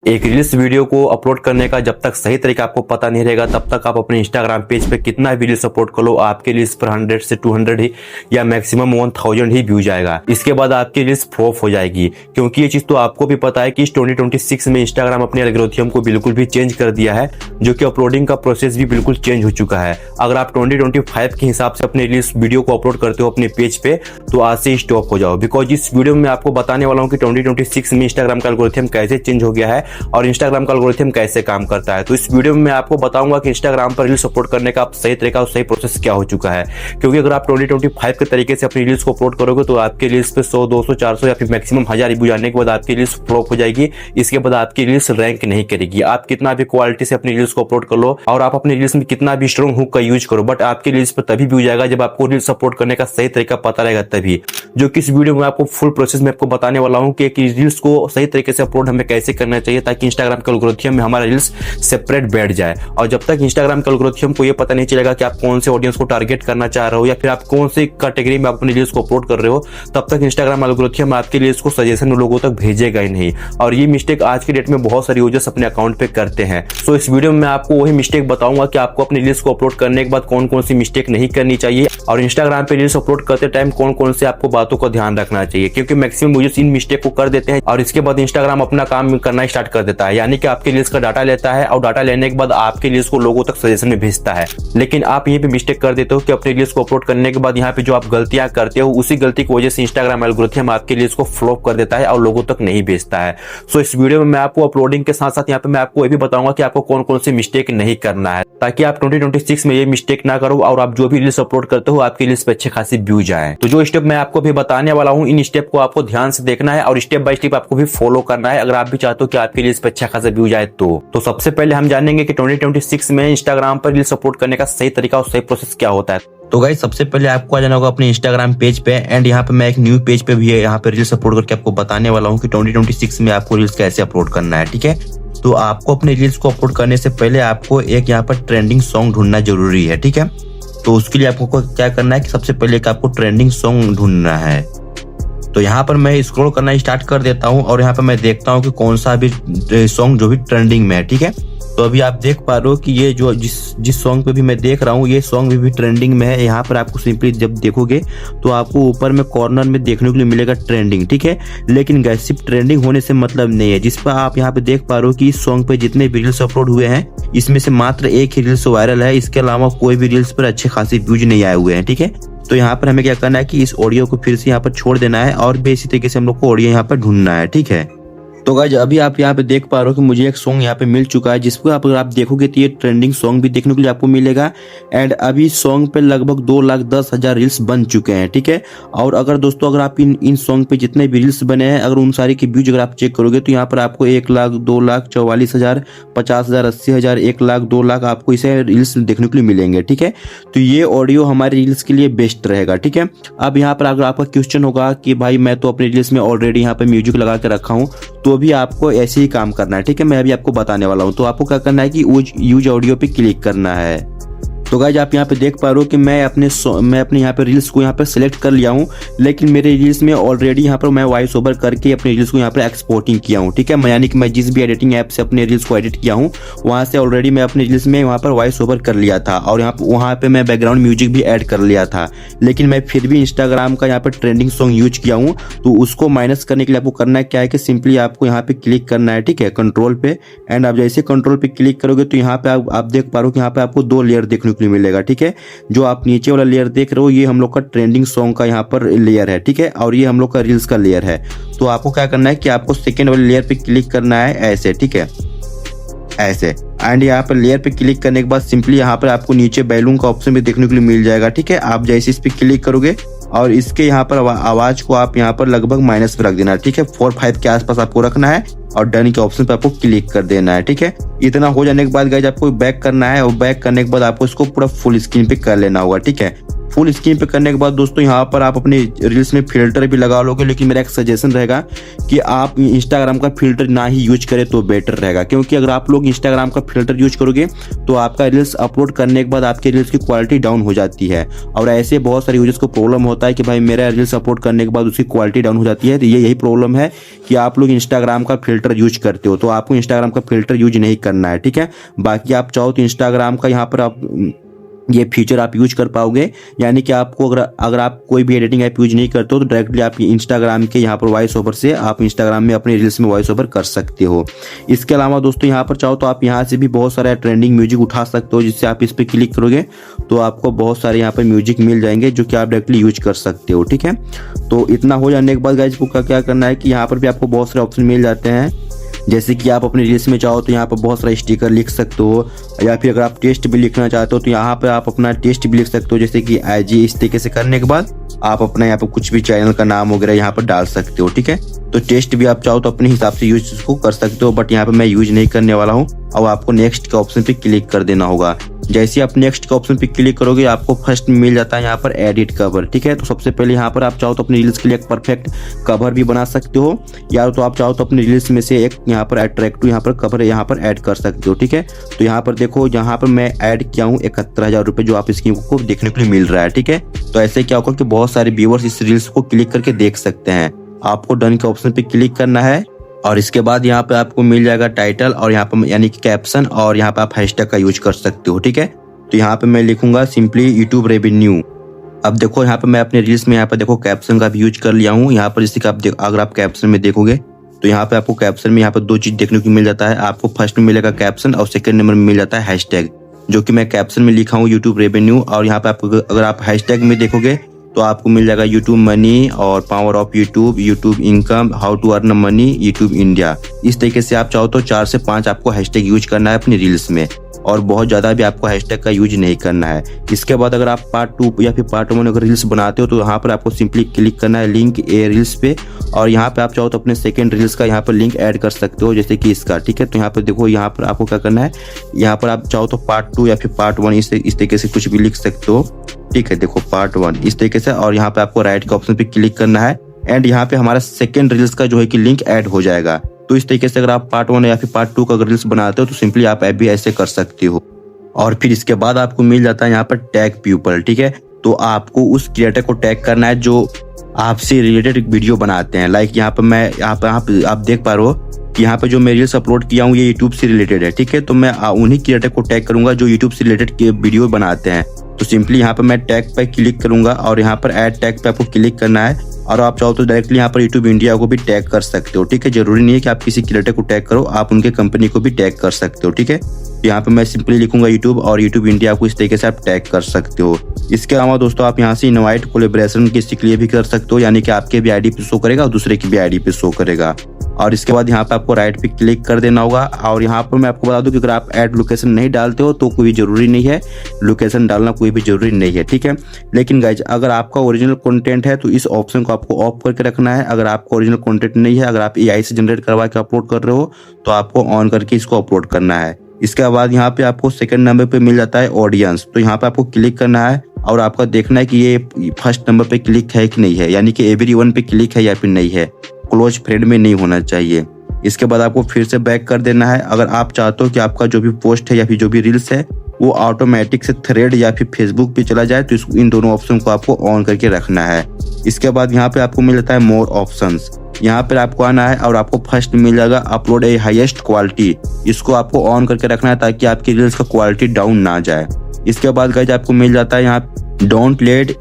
एक reels video को upload करने का जब तक सही तरीका आपको पता नहीं रहेगा तब तक आप अपने इंस्टाग्राम पेज पे कितना भी रील्स अपलोड कर लो, आपके रील्स पर 100 से 200 ही या मैक्सिमम 1000 ही व्यूज आएगा। इसके बाद आपकी रील्स फ्लॉप हो जाएगी, क्योंकि ये चीज तो आपको भी पता है कि इस 2026 में इंस्टाग्राम अपने एल्गोरिथम को बिल्कुल भी चेंज कर दिया है, जो कि अपलोडिंग का प्रोसेस भी बिल्कुल चेंज हो चुका है। अगर आप 2025 के हिसाब से अपने रील्स वीडियो को अपलोड करते हो अपने पेज पे तो आज से स्टॉप हो जाओ, बिकॉज इस वीडियो में आपको बताने वाला हूँ कि 2026 में इंस्टाग्राम का एल्गोरिथम कैसे चेंज हो गया है और इंस्टाग्राम का एल्गोरिथम कैसे काम करता है। तो इस वीडियो में मैं आपको बताऊंगा कि इंस्टाग्राम पर रील्स अपलोड करने का सही तरीका और सही प्रोसेस क्या हो चुका है। क्योंकि अगर आप 2025 के तरीके से अपनी रील्स को अपलोड करोगे तो आपके रील्स पे 100, 200, 400 या फिर मैक्सिमम 1000 व्यूज आने के बाद आपकी रील्स फ्लॉप हो जाएगी। इसके बाद आपकी रील्स रैंक नहीं करेगी। आप कितना भी क्वालिटी से अपनी रील्स को अपलोड कर लो और आप अपनी रील्स में कितना भी स्ट्रॉन्ग हुक का यूज करो, बट आपकी रील्स पर तभी व्यूज आएगा जब आपको रील्स अपलोड करने का सही तरीका पता रहेगा तभी। जो कि इस वीडियो में आपको फुल प्रोसेस में आपको बताने वाला हूँ कि रील्स को सही तरीके से अपलोड हमें कैसे करना चाहिए, ताकि इंस्टाग्राम के एल्गोरिथम में हमारा रील्स सेपरेट बैठ जाए। और जब तक इंस्टाग्राम के एल्गोरिथम को ये पता नहीं चलेगा कि आप कौन से ऑडियंस को टारगेट करना चाह रहे हो या फिर आप कौन सी कैटेगरी में आप अपनी रील्स को अपलोड कर रहे हो, तब तक इंस्टाग्राम एल्गोरिथम आपके रील्स को सजेशन लोगों तक भेजेगा ही नहीं। और ये मिस्टेक आज की डेट में बहुत सारे यूजर्स अपने अकाउंट पे करते हैं। सो इस वीडियो में मैं आपको वही मिस्टेक बताऊंगा कि आपको अपनी रील्स को अपलोड करने के बाद कौन कौन सी मिस्टेक नहीं करनी चाहिए और इंस्टाग्राम पे रील्स अपलोड करते टाइम कौन कौन से आपको बातों का ध्यान रखना चाहिए। क्योंकि मैक्सिमम यूजर्स इन मिस्टेक को कर देते हैं और इसके बाद इंस्टाग्राम अपना काम करना स्टार्ट कर देता है, यानी कि आपके रील्स का डाटा लेता है और डाटा लेने के बाद आपके रील्स को लोगों तक सजेशन में भेजता है। लेकिन आप ये भी मिस्टेक कर देते हो कि अपने रील्स को अपलोड करने के बाद यहाँ पे जो आप गलतियां करते हो उसी गलती की वजह से इंस्टाग्राम एल्गोरिथम आपके रील्स को फ्लॉप कर देता है और लोगों तक नहीं भेजता है। सो इस वीडियो में मैं आपको अपलोडिंग के साथ साथ यहाँ पे मैं आपको ये भी बताऊंगा कि आपको कौन कौन सी मिस्टेक नहीं करना है, ताकि आप 2026 में ये मिस्टेक ना करो और आप जो भी रील्स अपलोड करते हो आपकी रील्स पे अच्छे खासी व्यूज आए। तो जो स्टेप मैं आपको भी बताने वाला हूँ, इन स्टेप को आपको ध्यान से देखना है और स्टेप बाय स्टेप आपको भी फॉलो करना है अगर आप भी चाहते हो कि आपकी रील्स पे अच्छा खासा व्यूज आए। तो सबसे पहले हम जानेंगे कि 2026 में इंस्टाग्राम पर रील्स अपलोड करने का सही तरीका और सही प्रोसेस क्या होता है। तो गाइस सबसे पहले आपको आ जाना होगा अपने इंस्टाग्राम पेज पे एंड यहाँ पे मैं एक न्यू पेज पे भी यहाँ पे रील्स अपलोड करके आपको बताने वाला हूँ कि 2026 में आपको रील्स कैसे अपलोड करना है। ठीक है, तो आपको अपने रील्स को अपलोड करने से पहले आपको एक यहाँ पर ट्रेंडिंग सॉन्ग ढूंढना जरूरी है। ठीक है, तो उसके लिए आपको क्या करना है कि सबसे पहले एक आपको ट्रेंडिंग सॉन्ग ढूंढना है। तो यहाँ पर मैं स्क्रॉल करना स्टार्ट कर देता हूँ और यहाँ पर मैं देखता हूँ कि कौन सा अभी सॉन्ग जो भी ट्रेंडिंग में है। ठीक है, तो अभी आप देख पा रहे हो कि ये जो जिस सॉन्ग पे भी मैं देख रहा हूँ ये सॉन्ग भी ट्रेंडिंग में है। यहाँ पर आपको सिंपली जब देखोगे तो आपको ऊपर में कॉर्नर में देखने के लिए मिलेगा ट्रेंडिंग। ठीक है, लेकिन गाइस सिर्फ ट्रेंडिंग होने से मतलब नहीं है। जिस पर आप यहाँ पे देख पा रहे हो कि इस सॉन्ग पे जितने भी रील्स अपलोड हुए हैं इसमें से मात्र एक ही रील्स वायरल है, इसके अलावा कोई भी रील्स पर अच्छे खासी व्यूज नहीं आए हुए हैं। ठीक है, तो यहाँ पर हमें क्या करना है कि इस ऑडियो को फिर से यहाँ पर छोड़ देना है और भी इसी तरीके से हम लोग को ऑडियो यहाँ पर ढूंढना है। ठीक है, तो गाइस अभी आप यहाँ पे देख पा रहे हो कि मुझे एक सॉन्ग यहाँ पे मिल चुका है जिसको अगर आप देखोगे तो ये ट्रेंडिंग सॉन्ग भी देखने के लिए आपको मिलेगा एंड अभी सॉन्ग पे लगभग 2,10,000 रील्स बन चुके हैं। ठीक है, और अगर दोस्तों अगर आप इन सॉन्ग पे जितने भी रील्स बने हैं अगर उन सारी की व्यूज अगर आप चेक करोगे तो यहाँ पर आपको 1 लाख, 2 लाख, 44,000, 50,000, 80,000, 1 लाख, 2 लाख आपको इसे रील्स देखने के लिए मिलेंगे। ठीक है, तो ये ऑडियो हमारे रील्स के लिए बेस्ट रहेगा। ठीक है, अब यहाँ पर अगर आपका क्वेश्चन होगा कि भाई मैं तो अपने रील्स में ऑलरेडी यहाँ पे म्यूजिक लगा के रखा हूँ, तो भी आपको ऐसे ही काम करना है। ठीक है, मैं अभी आपको बताने वाला हूँ। तो आपको क्या करना है कि यूज ऑडियो पे क्लिक करना है। तो गाइज आप यहाँ पे देख पा रहे हो कि मैं अपने यहाँ पे रील्स को यहाँ पे सिलेक्ट कर लिया हूँ, लेकिन मेरे रील्स में ऑलरेडी यहाँ पर मैं वॉइस ओवर करके अपने रील्स को यहाँ पर एक्सपोर्टिंग किया हूँ। ठीक है, यानी कि मैं जिस भी एडिटिंग ऐप से अपने रील्स को एडिट किया हूँ वहाँ से ऑलरेडी मैं अपने रील्स में वहाँ पर वॉइस ओवर कर लिया था और वहाँ पे मैं बैकग्राउंड म्यूजिक भी ऐड कर लिया था। लेकिन मैं फिर भी इंस्टाग्राम का यहाँ पर ट्रेंडिंग सॉन्ग यूज किया हूँ, तो उसको माइनस करने के लिए आपको करना क्या है कि सिंपली आपको यहाँ पे क्लिक करना है। ठीक है, कंट्रोल पे एंड आप जैसे कंट्रोल पे क्लिक करोगे तो यहाँ पे आप देख पा रहे हो कि यहाँ पे आपको 2 लेयर देखने को मिलेगा। ठीक है, जो आप नीचे वाला लेयर देख रहे हो ये हम लोग का ट्रेंडिंग सॉन्ग का यहाँ पर लेयर है। ठीक है, और ये हम लोग का रील्स का लेयर है। तो आपको क्या करना है कि आपको सेकेंड वाले लेयर पे क्लिक करना है ऐसे। ठीक है, ऐसे एंड यहाँ पर लेयर पे क्लिक करने के बाद सिंपली यहाँ पर आपको नीचे बैलून का ऑप्शन भी देखने को मिल जाएगा। ठीक है, आप जैसे इस पे क्लिक करोगे और इसके यहाँ पर आवाज को आप यहाँ पर लगभग माइनस पे रख देना है। ठीक है, 4-5 के आसपास आपको रखना है और डन के ऑप्शन पे आपको क्लिक कर देना है। ठीक है, इतना हो जाने के बाद गाइस आपको बैक करना है और बैक करने के बाद आपको इसको पूरा फुल स्क्रीन पे कर लेना होगा। ठीक है, फुल स्क्रीन पे करने के बाद दोस्तों यहाँ पर आप अपने रील्स में फिल्टर भी लगा लोगे, लेकिन मेरा एक सजेशन रहेगा कि आप इंस्टाग्राम का फिल्टर ना ही यूज करें तो बेटर रहेगा, क्योंकि अगर आप लोग इंस्टाग्राम का फिल्टर यूज करोगे तो आपका रील्स अपलोड करने के बाद आपके रील्स की क्वालिटी डाउन हो जाती है। और ऐसे बहुत सारे यूजर्स को प्रॉब्लम होता है कि भाई मेरा रील्स अपलोड करने के बाद उसकी क्वालिटी डाउन हो जाती है। तो ये यही प्रॉब्लम है कि आप लोग इंस्टाग्राम का फिल्टर यूज करते हो, तो आपको इंस्टाग्राम का फिल्टर यूज नहीं करना है, ठीक है। बाकी आप चाहो तो इंस्टाग्राम का यहाँ पर आप ये फीचर आप यूज कर पाओगे, यानी कि आपको अगर आप कोई भी एडिटिंग ऐप यूज नहीं करते हो तो डायरेक्टली आप इंस्टाग्राम के यहाँ पर वॉइस ओवर से आप इंस्टाग्राम में अपने रील्स में वॉइस ओवर कर सकते हो। इसके अलावा दोस्तों यहाँ पर चाहो तो आप यहाँ से भी बहुत सारा ट्रेंडिंग म्यूजिक उठा सकते हो, जिससे आप इस पर क्लिक करोगे तो आपको बहुत सारे यहाँ पर म्यूजिक मिल जाएंगे जो कि आप डायरेक्टली यूज कर सकते हो, ठीक है। तो इतना हो जाने के बाद गाइस को क्या करना है कि यहाँ पर भी आपको बहुत सारे ऑप्शन मिल जाते हैं, जैसे कि आप अपने रील्स में चाहो तो यहाँ पर बहुत सारे स्टिकर लिख सकते हो, या फिर अगर आप टेस्ट भी लिखना चाहते हो तो यहाँ पर आप अपना टेस्ट भी लिख सकते हो, जैसे कि आईजी। इस तरीके से करने के बाद आप अपना यहाँ पर कुछ भी चैनल का नाम वगैरह यहाँ पर डाल सकते हो, ठीक है। तो टेस्ट भी आप चाहो तो अपने हिसाब से यूज को कर सकते हो, बट यहाँ पे मैं यूज नहीं करने वाला हूँ। और आपको नेक्स्ट के ऑप्शन पे क्लिक कर देना होगा। जैसे आप नेक्स्ट के ऑप्शन पे क्लिक करोगे आपको फर्स्ट मिल जाता है यहाँ पर एडिट कवर, ठीक है। तो सबसे पहले यहाँ पर आप चाहो तो अपनी रील्स के लिए एक परफेक्ट कवर भी बना सकते हो, या तो आप चाहो तो अपनी रील्स में से एक यहाँ पर अट्रैक्टिव यहाँ पर कवर यहाँ पर ऐड कर सकते हो, ठीक है। तो यहाँ पर देखो, यहाँ पर मैं ऐड किया हूँ 71,000 रुपये जो आप स्कीम को देखने के लिए मिल रहा है, ठीक है। तो ऐसे क्या होगा कि बहुत सारे व्यूअर्स इस रील्स को क्लिक करके देख सकते हैं। आपको डन के ऑप्शन पे क्लिक करना है और इसके बाद यहाँ पे आपको मिल जाएगा टाइटल और यहाँ पे यानी कि कैप्शन, और यहाँ पे आप हैशटैग का यूज कर सकते हो, ठीक है। तो यहाँ पे मैं लिखूंगा सिंपली यूट्यूब रेवेन्यू। अब देखो यहाँ पे मैं अपने रील्स में यहाँ पे देखो कैप्शन का भी यूज कर लिया हूँ। यहाँ पर इसी का अगर आप कैप्शन में देखोगे तो यहाँ पे आपको कैप्शन में यहाँ पर दो चीज देखने को मिल जाता है। आपको फर्स्ट में मिलेगा कैप्शन और सेकंड नंबर में मिल जाता है हैशटैग, जो कि मैं कैप्शन में लिखा हूँ यूट्यूब रेवेन्यू। और यहाँ पे आपको अगर आप हैशटैग में देखोगे तो आपको मिल जाएगा यूट्यूब मनी और power of YouTube, YouTube income, how to earn money, YouTube India. इस तरीके से आप चाहो तो 4 से 5 आपको हैशटैग यूज करना है अपनी रील्स में, और बहुत ज्यादा भी आपको हैशटैग का यूज नहीं करना है। इसके बाद अगर आप पार्ट 2 या फिर पार्ट 1 अगर रील्स बनाते हो तो यहाँ पर आपको सिंपली क्लिक करना है लिंक ए रील्स पे, और यहाँ पे आप चाहो तो अपने सेकंड रील्स का यहाँ पर लिंक ऐड कर सकते हो, जैसे कि इसका, ठीक है। तो यहाँ पर देखो, यहाँ पर आपको क्या करना है, यहाँ पर आप चाहो तो पार्ट 2 या फिर पार्ट 1 इस तरीके से कुछ भी लिख सकते हो, ठीक है। देखो पार्ट 1 इस तरीके से, और यहाँ पे आपको राइट के ऑप्शन पे क्लिक करना है एंड यहाँ पे हमारा सेकंड रील्स का जो है कि लिंक ऐड हो जाएगा। तो इस तरीके से अगर आप पार्ट 1 या फिर पार्ट 2 का अगर रील्स बनाते हो तो सिंपली आप भी ऐसे कर सकते हो। और फिर इसके बाद आपको मिल जाता है यहाँ पर टैग पीपल, ठीक है। तो आपको उस क्रिएटर को टैग करना है जो आपसे रिलेटेड वीडियो बनाते हैं। लाइक यहाँ पर मैं यहाँ पे आप देख पा रहे हो कि यहाँ पे जो मैं रील्स अपलोड किया हूँ ये यूट्यूब से रिलेटेड है, ठीक है। तो मैं उन्हीं क्रिएटर को टैग करूंगा जो यूट्यूब से रिलेटेड वीडियो बनाते हैं। तो सिंपली यहाँ पे मैं टैग पे क्लिक करूंगा और यहाँ पर ऐड टैग पे आपको क्लिक करना है, और आप चाहो तो डायरेक्टली यहाँ पर यूट्यूब इंडिया को भी टैग कर सकते हो, ठीक है। जरूरी नहीं है कि आप किसी क्रिएटर को टैग करो, आप उनके कंपनी को भी टैग कर सकते हो, ठीक है। यहाँ पे मैं सिंपली लिखूंगा यूट्यूब और यूट्यूब इंडिया को इस तरीके से आप टैग कर सकते हो। इसके अलावा दोस्तों आप यहाँ से इनवाइट कोलैबोरेशन किसी के लिए भी कर सकते हो, यानी कि आपके भी आईडी पे शो करेगा और दूसरे की भी आईडी पे शो करेगा। और इसके बाद यहाँ पे आपको राइट पे क्लिक कर देना होगा। और यहाँ पर मैं आपको बता दूं कि अगर आप ऐड लोकेशन नहीं डालते हो तो कोई जरूरी नहीं है, लोकेशन डालना कोई भी जरूरी नहीं है, ठीक है। लेकिन गाइज अगर आपका ओरिजिनल कंटेंट है तो इस ऑप्शन को आपको ऑफ करके रखना है। अगर आपका ओरिजिनल कंटेंट नहीं है, अगर आप एआई से जनरेट करवा के अपलोड कर रहे हो तो आपको ऑन करके इसको अपलोड करना है। इसके बाद यहाँ पे आपको सेकंड नंबर पे मिल जाता है ऑडियंस। तो यहाँ पे आपको क्लिक करना है और आपका देखना है कि ये फर्स्ट नंबर पे क्लिक है कि नहीं है, यानी कि एवरीवन पे क्लिक है या फिर नहीं है, क्लोज फ्रेंड में नहीं होना चाहिए। इसके बाद आपको फिर से बैक कर देना है। अगर आप चाहते हो कि आपका जो भी पोस्ट है या फिर जो भी रील्स है वो ऑटोमेटिक से थ्रेड या फिर फेसबुक पे चला जाए तो इन दोनों ऑप्शन को आपको ऑन करके रखना है। इसके बाद यहाँ पे आपको मिल जाता है मोर ऑप्शंस, यहाँ पर आपको आना है और आपको फर्स्ट मिल जाएगा अपलोड ए हाईएस्ट क्वालिटी। इसको आपको ऑन करके रखना है ताकि आपकी रील्स का क्वालिटी डाउन ना जाए। इसके बाद गाइस आपको मिल जाता है यहाँ don't let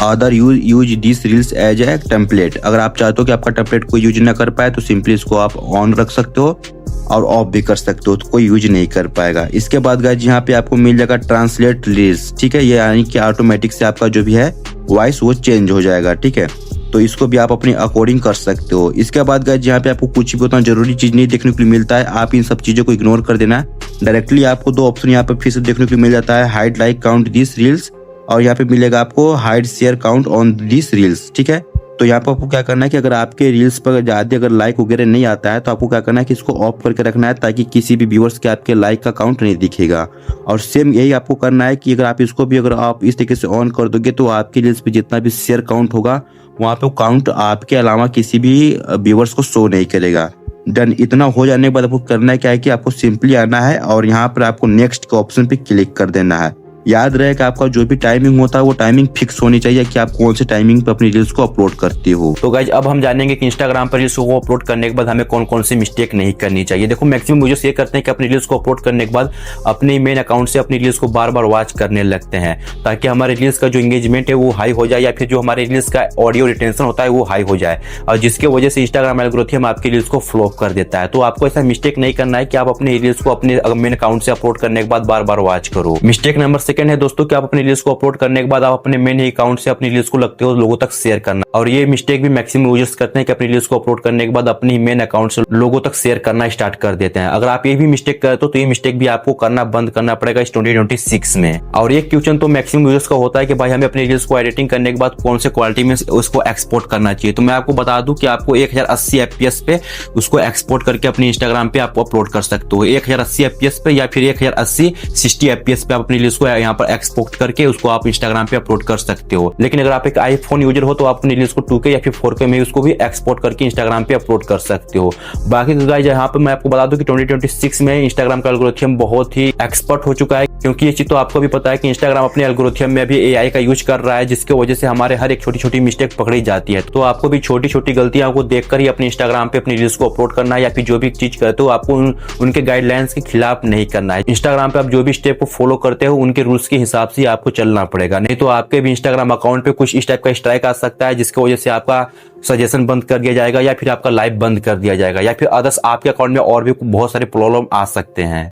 other use this reels as a template. अगर आप चाहते हो कि आपका टेम्पलेट कोई यूज ना कर पाए तो सिंपली इसको आप ऑन रख सकते हो और ऑफ भी कर सकते हो, तो कोई यूज नहीं कर पाएगा। इसके बाद गाइस यहाँ पे आपको मिल जाएगा ट्रांसलेट रील्स, ठीक है। ये यानी कि ऑटोमेटिक से आपका जो भी है वॉइस वो चेंज हो जाएगा, ठीक है। तो इसको भी आप अपने अकॉर्डिंग कर सकते हो। इसके बाद गाइस यहाँ पे आपको कुछ भी उतना जरूरी चीज नहीं देखने को मिलता है, आप इन सब चीजों को इग्नोर कर देना। डायरेक्टली आपको दो ऑप्शन यहाँ पे फिर से देखने को मिल जाता है, hide like count this reels, और यहाँ पे मिलेगा आपको hide share count on this reels, ठीक है। तो यहाँ पर आपको क्या करना है कि अगर आपके रील्स पर ज़्यादा अगर लाइक वगैरह नहीं आता है तो आपको क्या करना है कि इसको ऑफ करके रखना है, ताकि किसी भी व्यूअर्स के आपके लाइक का काउंट नहीं दिखेगा। और सेम यही आपको करना है कि अगर आप इसको भी अगर आप इस तरीके से ऑन कर दोगे तो आपके रील्स पे जितना भी शेयर काउंट होगा वहाँ पे काउंट आपके अलावा किसी भी व्यूअर्स को शो नहीं करेगा। डन। इतना हो जाने के बाद आपको करना है क्या है कि आपको सिंपली आना है और यहाँ पर आपको नेक्स्ट के ऑप्शन पे क्लिक कर देना है। याद रहे कि आपका जो भी टाइमिंग होता है वो टाइमिंग फिक्स होनी चाहिए कि आप कौन से टाइमिंग पे अपनी रील्स को अपलोड करते हो। तो गाइज अब हम जानेंगे कि इंस्टाग्राम पर रील्स को अपलोड करने के बाद हमें कौन कौन सी मिस्टेक नहीं करनी चाहिए। देखो मैक्सिमम यूजर्स ये करते हैं कि अपनी रील्स को अपलोड करने के बाद अपने मेन अकाउंट से अपनी रील्स को बार बार वॉच करने लगते हैं, ताकि हमारे रील्स का जो एंगेजमेंट है वो हाई हो जाए, या फिर जो हमारे रील्स का ऑडियो रिटेंशन होता है वो हाई हो जाए, और जिसकी वजह से इंस्टाग्राम एल्गोरिथम आपकी रील्स को फ्लॉप कर देता है। तो आपको ऐसा मिस्टेक नहीं करना है कि आप अपनी रील्स को अपने मेन अकाउंट से अपलोड करने के बाद बार बार वॉच करो। मिस्टेक नंबर सेकंड है दोस्तों कि आप अपनी रील्स को अपलोड करने के बाद आप अपने मेन अकाउंट से अपनी रील्स को लगते हो लोगों तक शेयर करना, और ये मिस्टेक भी मैक्सिमम यूजर्स करते हैं कि अपनी रील्स को अपलोड करने के बाद अपनी मेन अकाउंट से लोगों तक शेयर करना स्टार्ट कर देते हैं। अगर आप ये भी मिस्टेक करते हो तो ये मिस्टेक भी आपको करना बंद करना पड़ेगा इस 2026 में। और एक क्वेश्चन तो मैक्सिमम यूजर्स का होता है कि भाई हमें अपनी रील्स को एडिटिंग करने के बाद कौन से क्वालिटी में उसको एक्सपोर्ट करना चाहिए। तो मैं आपको बता दूं कि आपको 1080 FPS पे उसको एक्सपोर्ट करके अपने इंस्टाग्राम पे आप अपलोड कर सकते हो। 1080 FPS पे या फिर 1080 60 FPS पे आप अपनी रील्स को यहाँ पर एक्सपोर्ट करके उसको आप इंस्टाग्राम पे अपलोड कर सकते हो। लेकिन अगर आप एक आईफोन यूजर हो तो आप अपनी रील्स को 2K या फिर 4K में उसको भी एक्सपोर्ट करके इंस्टाग्राम पे अपलोड कर सकते हो। बाकी गाइस यहाँ पे मैं आपको बता दूं कि 2026 में इंस्टाग्राम का एल्गोरिथम बहुत ही एक्सपर्ट हो चुका है, क्योंकि ये चीज तो आपको भी पता है कि इंस्टाग्राम अपने एल्गोरिथम में भी AI का यूज कर रहा है, जिसकी वजह से हमारे हर एक छोटी छोटी मिस्टेक पकड़ी जाती है। तो आपको भी छोटी छोटी गलतियों को देखकर ही अपने इंस्टाग्राम पे अपनी रील्स को अपलोड करना है, या फिर जो भी चीज करते हो आपको उनके गाइडलाइंस के खिलाफ नहीं करना है। इंस्टाग्राम पे आप जो भी स्टेप को फॉलो करते हो उनके रूल्स के हिसाब से आपको चलना पड़ेगा, नहीं तो आपके भी इंस्टाग्राम अकाउंट पे कुछ इस टाइप का स्ट्राइक आ सकता है, जिसकी वजह से आपका सजेशन बंद कर दिया जाएगा, या फिर आपका लाइव बंद कर दिया जाएगा, या फिर अदर्स आपके अकाउंट में और भी बहुत सारे प्रॉब्लम आ सकते हैं।